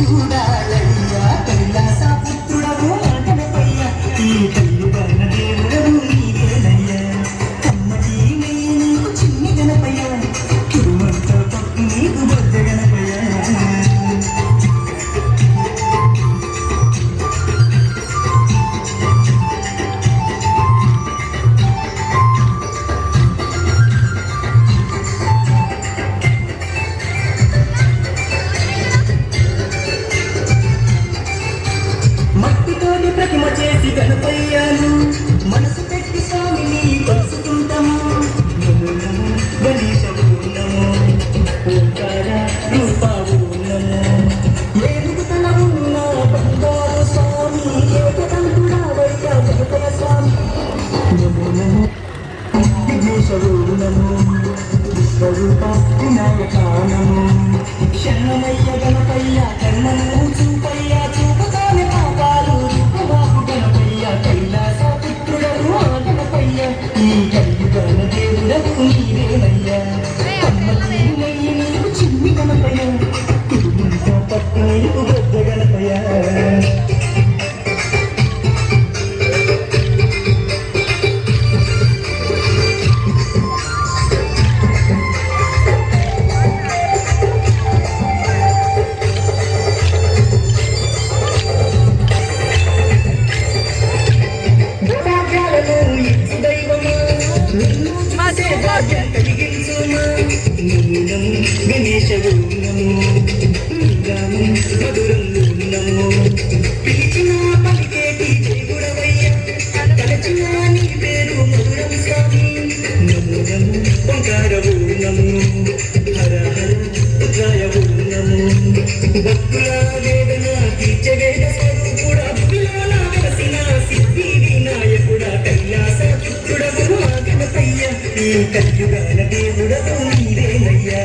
చూడాలయ్యా కైలాస పుత్రుడవు గణపయ్య ఈ కల్లుగన్న దేవుడవు నీవేనయ్యా కమ్మటి నెయ్యి నీకు చిన్ని గణపయ్య కురుమంత పప్పు నీకు బొజ్జ గణపయ్య మట్టితోని ప్రతిమ చేసి గణపయ్యాను మనసు పెట్టి స్వామిని కొలుసుకుంటాము గణేశవు నమో ఓంకార రూపావు నమో ఏనుగుతల ఉన్న బంగారు స్వామి ఏకదంతుడా వైక గణపయ స్వామి నమో నమో విఘ్నేశవు నమో విశ్వరూప వినాయక నమో శరణమయ్య గణపయ్య కర్ణము చూపయ్య చూపుతానే పాపాలు రూపవాకు గణపయ్య కైలాస పుత్రుడవు గణపయ్య ఈ కల్లుగన దేవుడవు నీవేనయ్యా కమ్మటి నెయ్యి నీకు చిన్ని గణపయ్య కుటుంబ పట్టు నీకు పెద్ద గణపయ్య గణేశవు నమో మధురంగు నమో పిలిచిన పలికేటి దేవుడవయ్య తలచిన నీ పేరు మధురం స్వామి నమో నమో ఓంకారవు నమో హర హర ఉద్రాయవు నమో భక్తుల వేదన తీర్చ వేద స్వరూపుడా భక్తుల వెలసిన సిద్ధి వినాయకుడా కైలాస పుత్రుడవు గణపయ్య ఈ కల్యుగాన దేవుడవు నీవేనయ్యా